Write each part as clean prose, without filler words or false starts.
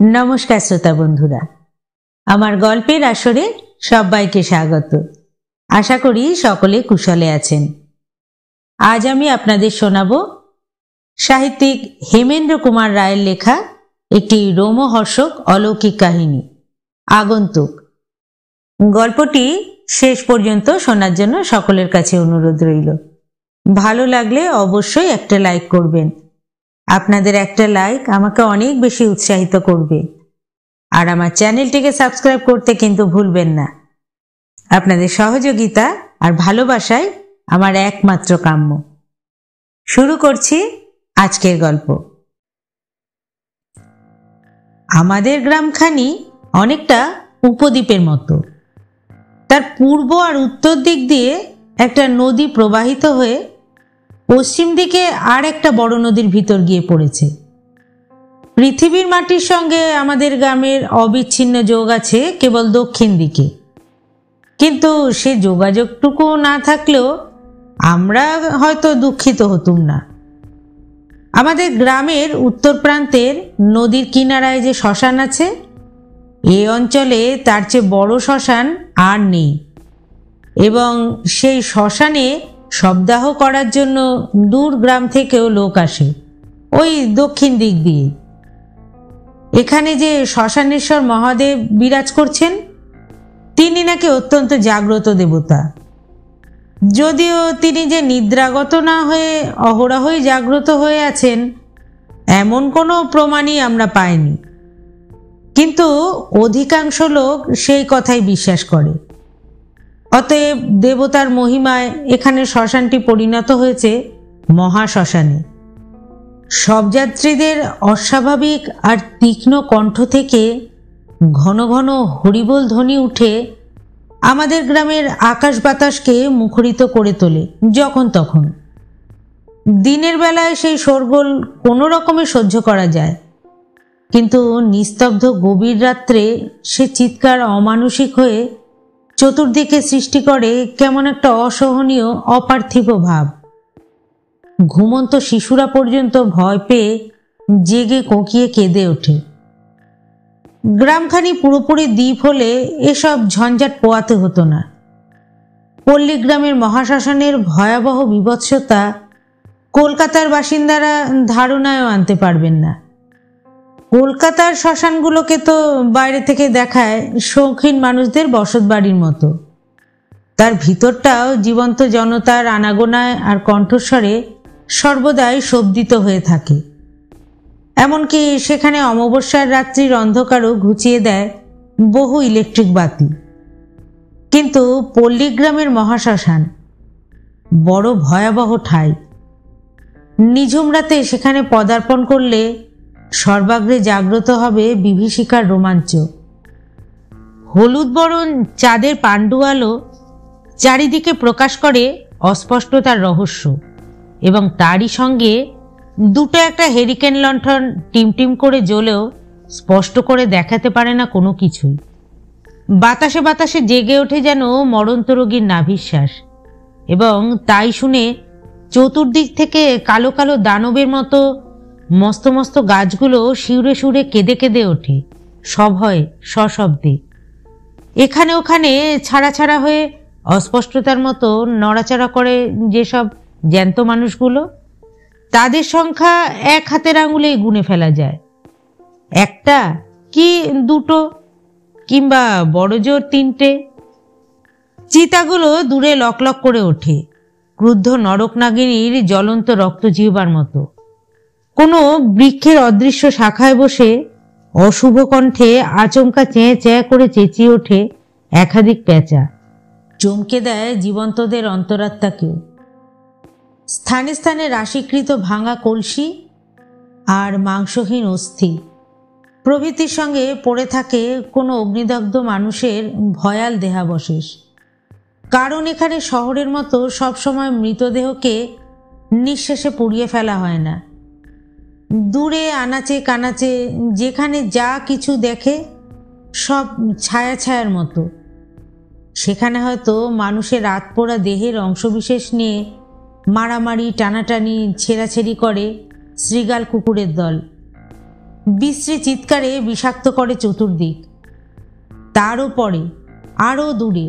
नमस्कार श्रोता बंधुरा आमार गल्पेर आसरे सबाइके स्वागत। आशा करी सकले कुशले आछेन। आज आमी आपनादेर शोनाबो साहित्यिक हेमेंद्र कुमार रायेर लेखा एकटी रोमहर्षक अलौकिक काहिनी आगन्तुक। गल्पटी शेष पर्यन्त शोनार जन्य सकलेर काछे अनुरोध रइल। भालो लागले अवश्यई एकटा लाइक करबेन। आपनादेर एकटा लाइक आमाके अनेक बेशी उत्साहित करबे और आमार चैनलटिके सबस्क्राइब करते किन्तु भूलबेन ना। आपनादेर सहयोगिता और भालोबासाई आमार एकमात्र काम्य। शुरू करछि आजकेर गल्प। आमादेर ग्रामखानी अनेकटा उपद्वीपेर मतो। तार पूर्व और उत्तर दिक दिए एकटा नदी प्रबाहित हये पश्चिम दिके आर एकटा बड़ नदीर भीतर गिये पड़ेছে। पृथिवीर माटिर संगे आमादेर ग्रामेर अविच्छिन्न जोग आछे केवल दक्षिण दिके, किन्तु से जोगाजोगटुकु ना थाकलेও आमरा हयतो दुखित हतुम ना। आमादेर ग्रामेर उत्तर प्रान्तेर नदीर किनाराय जे श्मशान आछे ए अंचले तार चेये बड़ श्मशान आर नेই एबं सेई श्मशाने शबदाह करार जन्य दूर ग्राम थेकेও लोक आसे ओई दक्षिण दिक दिए। एखाने जे श्मशानेश्वर महादेव बिराज करছেন তিনি নাকি অত্যন্ত জাগ্রত দেবতা। যদিও তিনি যে নিদ্রাগত না হয়ে অহরহই জাগ্রত হয়ে আছেন এমন কোনো প্রমাণই আমরা পাইনি, কিন্তু অধিকাংশ লোক সেই কথাই বিশ্বাস করে। অতএব দেবতার মহিমায় এখানে শ্মশানটি পরিণত হয়েছে মহাশ্মশানে। সব যাত্রীদের অস্বাভাবিক আর তীক্ষ্ণ কণ্ঠ থেকে ঘন ঘন হরিবোল ধ্বনি উঠে আমাদের গ্রামের আকাশ বাতাসকে মুখরিত করে তোলে যখন তখন। দিনের বেলায় সেই শোরগোল কোনো রকমে সহ্য করা যায়, কিন্তু নিস্তব্ধ গভীর রাত্রে সে চিৎকার অমানুষিক হয়ে চতুর্দিকে সৃষ্টি করে কেমন একটা অসহনীয় অপার্থিব ভাব। ঘুমন্ত শিশুরা পর্যন্ত ভয় পেয়ে জেগে কোঁকিয়ে কেঁদে ওঠে। গ্রামখানি পুরোপুরি দ্বীপ হলে এসব ঝঞ্ঝাট পোয়াতে হতো না। পল্লীগ্রামের মহাশ্মশানের ভয়াবহ বিভৎসতা কলকাতার বাসিন্দারা ধারণায়ও আনতে পারবেন না। কলকাতার শ্মশানগুলোকে তো বাইরে থেকে দেখায় শৌখিন মানুষদের বসত বাড়ির মতো। তার ভিতরটাও জীবন্ত জনতার আনাগোনায় আর কণ্ঠস্বরে সর্বদাই শোভিত হয়ে থাকে। এমনকি সেখানে অমাবস্যার রাত্রির অন্ধকারও ঘুচিয়ে দেয় বহু ইলেকট্রিক বাতি। কিন্তু পল্লীগ্রামের মহাশ্মশান বড় ভয়াবহ ঠাই। নিঝুম রাতে সেখানে পদার্পণ করলে সর্বাগ্রে জাগ্রত হবে বিভীষিকার রোমাঞ্চ। হলুদ বরণ চাঁদের পাণ্ডু আলো চারিদিকে প্রকাশ করে অস্পষ্টতার রহস্য, এবং তারই সঙ্গে দুটো একটা হেরিকেন লণ্ঠন টিমটিম করে জ্বলেও স্পষ্ট করে দেখাতে পারে না কোনো কিছুই। বাতাসে বাতাসে জেগে ওঠে যেন মরন্ত রোগীর নাভিশ্বাস, এবং তাই শুনে চতুর্দিক থেকে কালো কালো দানবের মতো মস্ত মস্ত গাছগুলো শিউরে শিউরে কেঁদে কেঁদে ওঠে সভয়ে সশব্দে। এখানে ওখানে ছাড়া ছাড়া হয়ে অস্পষ্টতার মতো নড়াচড়া করে যেসব জ্যান্ত মানুষগুলো, তাদের সংখ্যা এক হাতের আঙুলেই গুনে ফেলা যায়। একটা কি দুটো কিংবা বড় জোর তিনটে। চিতাগুলো দূরে লক লক করে ওঠে ক্রুদ্ধ নরক নাগিনীর জ্বলন্ত রক্ত জিহ্বার মতো। কোনো বৃক্ষের অদৃশ্য শাখায় বসে অশুভ কণ্ঠে আচমকা চেঁ চেঁ করে চেঁচিয়ে ওঠে একাধিক পেঁচা, চমকে দেয় জীবন্তদের অন্তরাত্মাকেও। স্থানে স্থানে রাশিকৃত ভাঙা কলসি আর মাংসহীন অস্থি প্রভৃতির সঙ্গে পড়ে থাকে কোনো অগ্নিদগ্ধ মানুষের ভয়াল দেহাবশেষ। কারণ এখানে শহরের মতো সবসময় মৃতদেহকে নিঃশেষে পুড়িয়ে ফেলা হয় না। দূরে আনাচে কানাচে যেখানে যা কিছু দেখে সব ছায়া ছায়ার মতো। সেখানে হয়তো মানুষের রাত পোড়া দেহের অংশবিশেষ নিয়ে মারামারি টানাটানি ছেঁড়াছেড়ি করে শ্রীগাল কুকুরের দল। বিশ্রী চিৎকারে বিষাক্ত করে চতুর্দিক। তারও পরে আরও দূরে,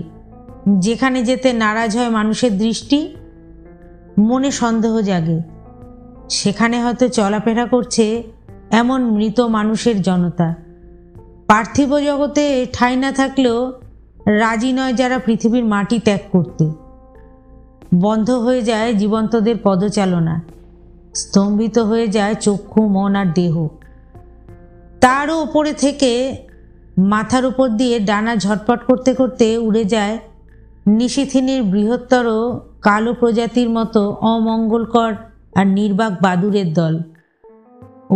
যেখানে যেতে নারাজ হয় মানুষের দৃষ্টি, মনে সন্দেহ জাগে সেখানে হয়তো চলাফেরা করছে এমন মৃত মানুষের জনতা। পার্থিব জগতে ঠাঁই না থাকলেও রাজি নয় যারা পৃথিবীর মাটি ত্যাগ করতে। বন্ধ হয়ে যায় জীবন্তদের পদচালনা, স্তম্ভিত হয়ে যায় চক্ষু, মন আর দেহ। তারও ওপরে থেকে মাথার উপর দিয়ে ডানা ঝটপট করতে করতে উড়ে যায় নিশিথিনীর বৃহত্তর কালো প্রজাতির মতো অমঙ্গলকর আর নির্বাক বাদুড়ের দল।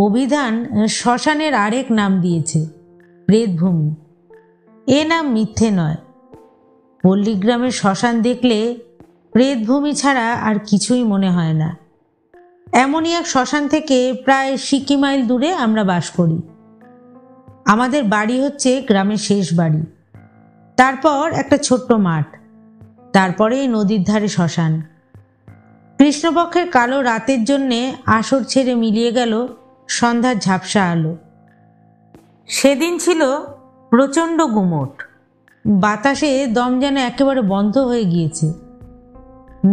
অভিধান শ্মশানের আরেক নাম দিয়েছে, প্রেতভূমি। এ নাম মিথ্যে নয়। পল্লীগ্রামের শ্মশান দেখলে প্রেতভূমি ছাড়া আর কিছুই মনে হয় না। এমনই এক শ্মশান থেকে প্রায় 60 মাইল দূরে আমরা বাস করি। আমাদের বাড়ি হচ্ছে গ্রামের শেষ বাড়ি, তারপর একটা ছোট্ট মাঠ, তারপরে নদীর ধারে শ্মশান। কৃষ্ণপক্ষের কালো রাতের জন্যে আসর ছেড়ে মিলিয়ে গেল সন্ধ্যার ঝাপসা আলো। সেদিন ছিল প্রচণ্ড গুমোট। বাতাসে দম যেন একেবারে বন্ধ হয়ে গিয়েছে,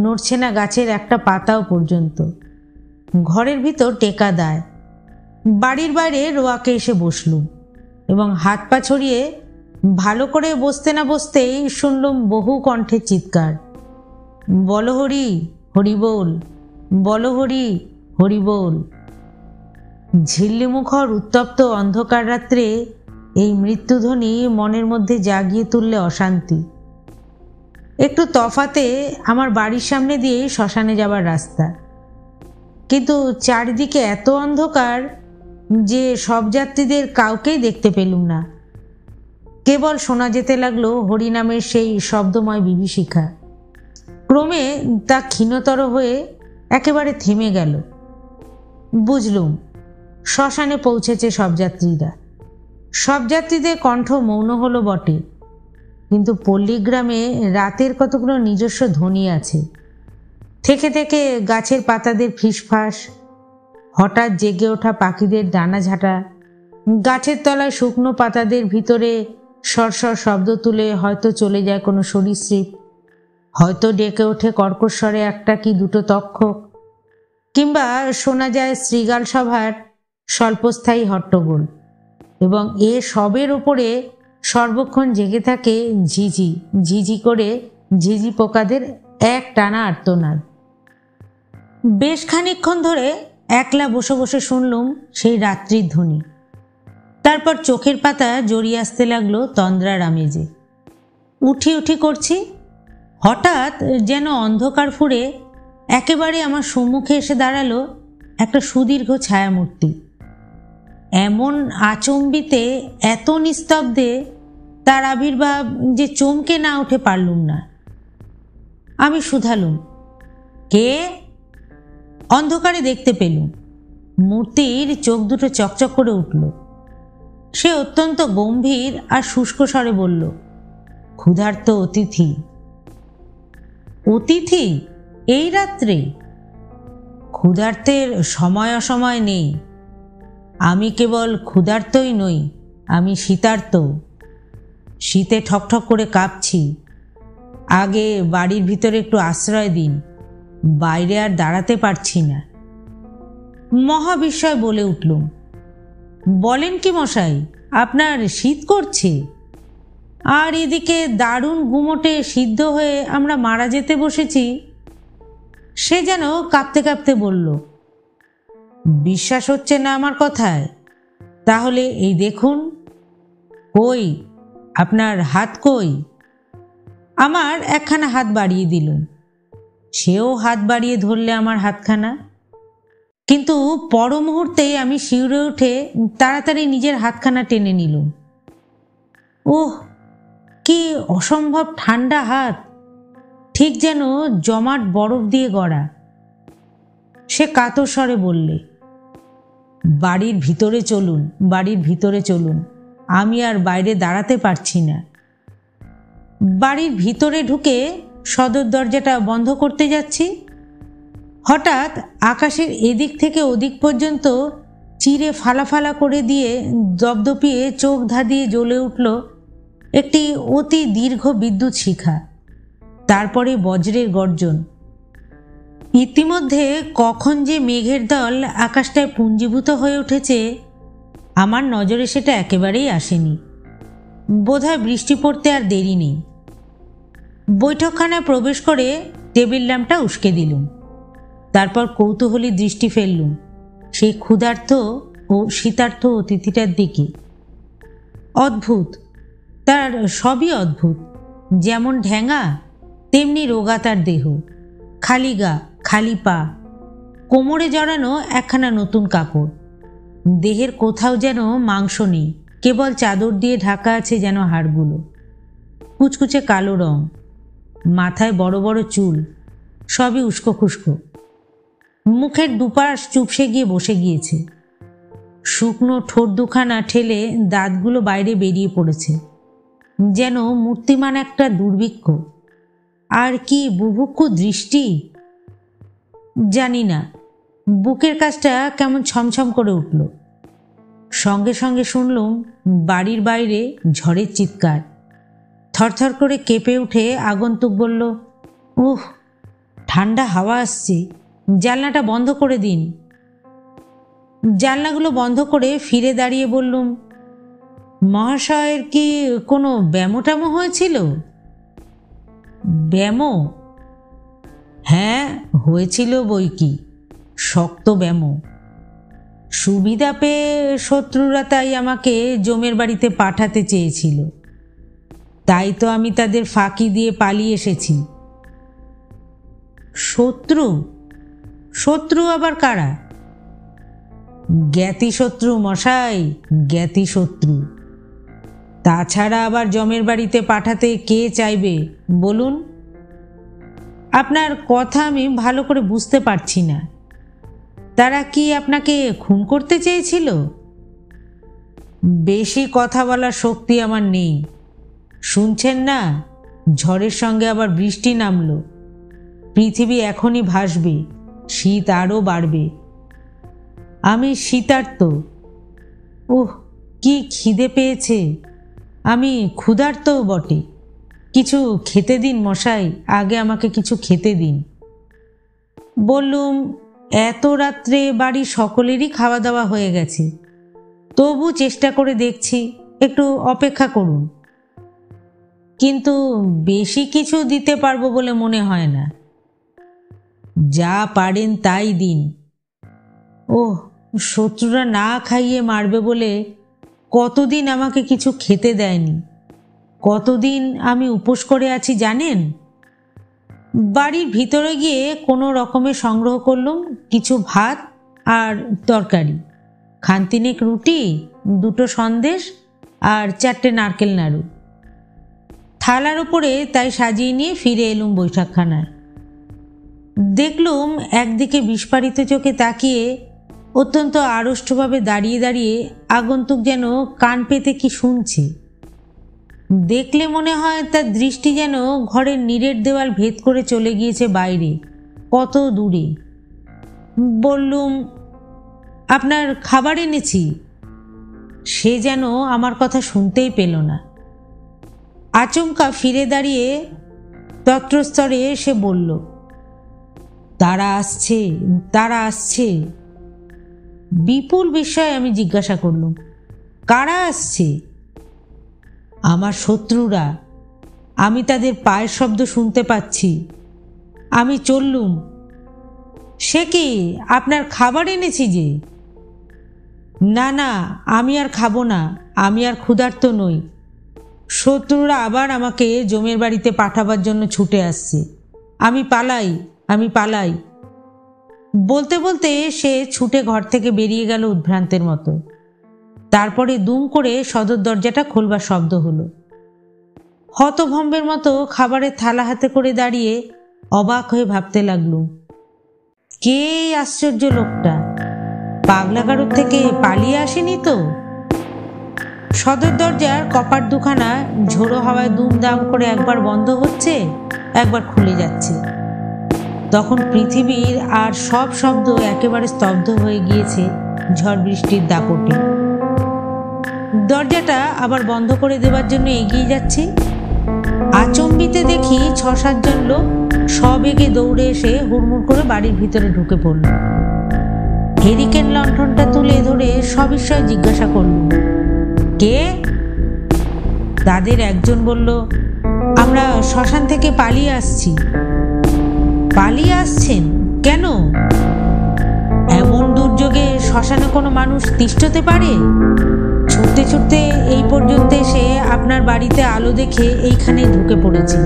নড়ছে না গাছের একটা পাতাও পর্যন্ত। ঘরের ভিতর টেকা দায়। বাড়ির বাইরে রোয়াকে এসে বসলুম এবং হাত পা ছড়িয়ে ভালো করে বসতে না বসতেই শুনলুম বহু কণ্ঠের চিৎকার, বলো হরি হরি বল, বলো হরি হরি বল। ঝিল্লিমুখর উত্তপ্ত অন্ধকার রাত্রে এই মৃত্যুধ্বনি মনের মধ্যে জাগিয়ে তুললে অশান্তি। একটু তফাতে আমার বাড়ির সামনে দিয়ে শ্মশানে যাবার রাস্তা, কিন্তু চারিদিকে এত অন্ধকার যে সব যাত্রীদের কাউকেই দেখতে পেলুম না। কেবল শোনা যেতে লাগলো হরিনামের সেই শব্দময় বিভীষিকা। ক্রমে তা ক্ষীণতর হয়ে একেবারে থেমে গেল। বুঝলুম শ্মশানে পৌঁছেছে সব যাত্রীরা। সব যাত্রীদের কণ্ঠ মৌন হলো বটে, কিন্তু পল্লীগ্রামে রাতের কতগুলো নিজস্ব ধ্বনি আছে। থেকে থেকে গাছের পাতাদের ফিসফাস, হঠাৎ জেগে ওঠা পাখিদের ডানা ঝাঁটা, গাছের তলায় শুকনো পাতাদের ভিতরে সরসর শব্দ তুলে হয়তো চলে যায় কোনো সরীসৃপ, হয়তো ডেকে ওঠে কর্কশ্বরে একটা কি দুটো তক্ষক, কিংবা শোনা যায় শৃগাল সভার স্বল্পস্থায়ী হট্টগোল। এবং এ সবের ওপরে সর্বক্ষণ জেগে থাকে ঝিঝি ঝিঝি করে ঝিঝি পোকাদের এক টানা আর্তনাদ। বেশ খানিকক্ষণ ধরে একলা বসে বসে শুনলুম সেই রাত্রির ধ্বনি। তারপর চোখের পাতা জড়িয়ে আসতে লাগলো তন্দ্রার আমেজে। উঠি উঠি করছি, হঠাৎ যেন অন্ধকার ফুঁড়ে একেবারে আমার সম্মুখে এসে দাঁড়ালো একটা সুদীর্ঘ ছায়ামূর্তি। এমন আচম্বিতে, এত নিস্তব্ধে তার আবির্ভাব যে চমকে না উঠে পারলুম না। আমি শুধালুম, কে? অন্ধকারে দেখতে পেলুম মূর্তির চোখ দুটো চকচক করে উঠল। সে অত্যন্ত গম্ভীর আর শুষ্ক স্বরে বলল, ক্ষুধার্ত অতিথি। অতিথি এই রাত্রে? ক্ষুধার্তের সময় অসময় নেই। আমি কেবল ক্ষুধার্তই নই, আমি শীতার্ত। শীতে ঠকঠক করে কাঁপছি। আগে বাড়ির ভিতরে একটু আশ্রয় দিন, বাইরে আর দাঁড়াতে পারছি না। মহাবিস্ময় বলে উঠলুম, বলেন কি মশাই, আপনার শীত করছে? আর এদিকে দারুণ গুমোটে সিদ্ধ হয়ে আমরা মারা যেতে বসেছি। সে যেন কাঁপতে কাঁপতে বলল, বিশ্বাস হচ্ছে না আমার কথায়? তাহলে এই দেখুন। কই আপনার হাত কই? আমার একখানা হাত বাড়িয়ে দিলুম। সেও হাত বাড়িয়ে ধরলে আমার হাতখানা, কিন্তু পর মুহূর্তেই আমি শিউরে উঠে তাড়াতাড়ি নিজের হাতখানা টেনে নিলুম। ওহ, কি অসম্ভব ঠান্ডা হাত, ঠিক যেন জমাট বরফ দিয়ে গড়া। সে কাতর স্বরে বললে, বাড়ির ভিতরে চলুন, বাড়ির ভিতরে চলুন, আমি আর বাইরে দাঁড়াতে পারছি না। বাড়ির ভিতরে ঢুকে সদর দরজাটা বন্ধ করতে যাচ্ছি, হঠাৎ আকাশের এদিক থেকে ওদিক পর্যন্ত চিরে ফালা ফালা করে দিয়ে দপদপিয়ে চোখ ধাঁধিয়ে জ্বলে উঠল একটি অতি দীর্ঘ বিদ্যুৎ শিখা। তারপরে বজ্রের গর্জন। ইতিমধ্যে কখন যে মেঘের দল আকাশটায় পুঞ্জীভূত হয়ে উঠেছে আমার নজরে সেটা একেবারেই আসেনি। বোধহয় বৃষ্টি পড়তে আর দেরি নেই। বৈঠকখানায় প্রবেশ করে টেবিল ল্যাম্পটা উস্কে দিলুম। তারপর কৌতূহলী দৃষ্টি ফেললুম সেই ক্ষুধার্ত ও শীতার্থ অতিথিটার দিকে। অদ্ভুত, তার সবই অদ্ভুত। যেমন ঢ্যাঙা তেমনি রোগা তার দেহ, খালি গা, খালি পা, কোমরে জড়ানো একখানা নতুন কাপড়। দেহের কোথাও যেন মাংস নেই, কেবল চাদর দিয়ে ঢাকা আছে যেন হাড়গুলো। কুচকুচে কালো রং, মাথায় বড় বড় চুল, সবই উস্কো খুস্কো। মুখের দুপাশ চুপসে গিয়ে বসে গিয়েছে। শুকনো ঠোঁট দুখানা ঠেলে দাঁতগুলো বাইরে বেরিয়ে পড়েছে, যেন মূর্তিমান একটা দুর্ভিক্ষ। আর কি বুভুক্ষু দৃষ্টি! জানি না, বুকের কাছটা কেমন ছমছম করে উঠল। সঙ্গে সঙ্গে শুনলুম বাড়ির বাইরে ঝড়ের চিৎকার। থরথর করে কেঁপে উঠে আগন্তুক বলল, উহ, ঠান্ডা হাওয়া আসছে, জানলাটা বন্ধ করে দিন। জানলাগুলো বন্ধ করে ফিরে দাঁড়িয়ে বললুম, মহাশয়ের কি কোনো ব্যামো হয়েছিল? ব্যামো? হ্যাঁ, হয়েছিল বই কি, শক্ত ব্যামো। সুবিধা পেয়ে শত্রুরা তাই আমাকে জমের বাড়িতে পাঠাতে চেয়েছিল, তাই তো আমি তাদের ফাঁকি দিয়ে পালিয়ে এসেছি। শত্রু? শত্রু আবার কারা? জ্ঞাতি শত্রু মশাই, জ্ঞাতি শত্রু। তাছাড়া আবার জমের বাড়িতে পাঠাতে কে চাইবে বলুন? আপনার কথা আমি ভালো করে বুঝতে পারছি না। তারা কি আপনাকে খুন করতে চেয়েছিল? বেশি কথা বলার শক্তি আমার নেই। শুনছেন না, ঝড়ের সঙ্গে আবার বৃষ্টি নামলো। পৃথিবী এখনই ভাসবে, শীত আরও বাড়বে। আমি শীতার্ত। ওহ, কি খিদে পেয়েছে! আমি ক্ষুধার্তও বটে। কিছু খেতে দিন মশাই, আগে আমাকে কিছু খেতে দিন। বললুম, এত রাত্রে বাড়ি সকলেরই খাওয়া দাওয়া হয়ে গেছে, তবু চেষ্টা করে দেখছি, একটু অপেক্ষা করুন। কিন্তু বেশি কিছু দিতে পারবো বলে মনে হয় না। যা পারেন তাই দিন। ওহ, শত্রুরা না খাইয়ে মারবে বলে কতদিন আমাকে কিছু খেতে দেয়নি। কতদিন আমি উপোস করে আছি জানেন? বাড়ির ভিতরে গিয়ে কোনো রকমে সংগ্রহ করলুম কিছু ভাত আর তরকারি, খানতিনেক রুটি, দুটো সন্দেশ আর 4টে নারকেল নাড়ু। থালার উপরে তাই সাজিয়ে নিয়ে ফিরে এলুম বৈঠকখানায়। দেখলুম একদিকে বিস্ফারিত চোখে তাকিয়ে অত্যন্ত আড়ষ্টভাবে দাঁড়িয়ে দাঁড়িয়ে আগন্তুক যেন কান পেতে কি শুনছে। দেখলে মনে হয় তার দৃষ্টি যেন ঘরের নিরেট দেওয়াল ভেদ করে চলে গিয়েছে বাইরে, কত দূরে। বললুম, আপনার খাবার এনেছি। সে যেন আমার কথা শুনতেই পেল না। আচমকা ফিরে দাঁড়িয়ে তত্রস্তরে সে বলল, তারা আসছে, তারা আসছে। বিপুল বিস্ময়ে আমি জিজ্ঞাসা করলুম, কারা আসছে? আমার শত্রুরা, আমি তাদের পায়ের শব্দ শুনতে পাচ্ছি। আমি চললুম। সে কি, আপনার খাবার এনেছি যে। না না, আমি আর খাবো না, আমি আর ক্ষুধার্ত নই। শত্রুরা আবার আমাকে জমের বাড়িতে পাঠাবার জন্য ছুটে আসছে। আমি পালাই, আমি পালাই। বলতে বলতে সে ছুটে ঘর থেকে বেরিয়ে গেল উদ্ভ্রান্তের মতো। তারপরে দুম করে সদর দরজাটা খোলবার শব্দ হলো। হতভম্বের মতো খাবারের থালা হাতে করে দাঁড়িয়ে অবাক হয়ে ভাবতে লাগলুম, কে আশ্চর্য লোকটা? পাগলাগারদ থেকে পালিয়ে আসেনি তো? সদর দরজার কপাট দুখানা ঝোড়ো হাওয়ায় দুমদাম করে একবার বন্ধ হচ্ছে, একবার খুলে যাচ্ছে। তখন পৃথিবীর আর সব শব্দ একেবারে স্তব্ধ হয়ে গিয়েছে ঝড় বৃষ্টির দাপটে। দরজাটা আবার বন্ধ করে দেবার জন্য এগিয়ে যাচ্ছি, আচম্বিতে দেখি ৬-৭ জন লোক সবেগে দৌড়ে এসে হুড়মুড় করে বাড়ির ভিতরে ঢুকে পড়ল। হেরিকেন লণ্ঠনটা তুলে ধরে সবিস্ময়ে জিজ্ঞাসা করল, কে? তাদের একজন বলল, আমরা শ্মশান থেকে পালিয়ে আসছি। পালিয়ে আসছেন কেন? এমন দুর্যোগে শ্মশানে কোনো মানুষ তিষ্ঠতে পারে? ছুটতে ছুটতে এই পর্যন্ত এসে আপনার বাড়িতে আলো দেখে এইখানে ঢুকে পড়েছি।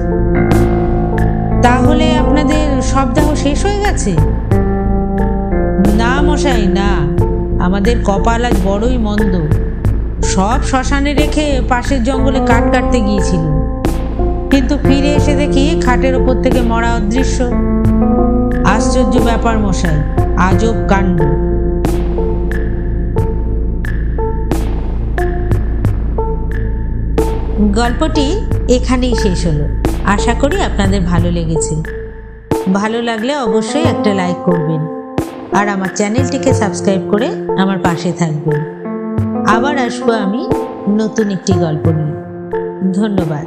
তাহলে আপনাদের সপ্তাহ শেষ হয়ে গেছে? না মশাই, না, আমাদের কপাল আজ বড়ই মন্দ। সব শ্মশানে রেখে পাশের জঙ্গলে কাঠ কাটতে গিয়েছিল, কিন্তু ফিরে এসে দেখি খাটের ওপর থেকে মরা অদৃশ্য। আশ্চর্য ব্যাপার মশাই, আজব কাণ্ড। গল্পটি এখানেই শেষ হলো। আশা করি আপনাদের ভালো লেগেছে। ভালো লাগলে অবশ্যই একটা লাইক করবেন আর আমার চ্যানেলটিকে সাবস্ক্রাইব করে আমার পাশে থাকবেন। আবার আসবো আমি নতুন একটি গল্প নিয়ে। ধন্যবাদ।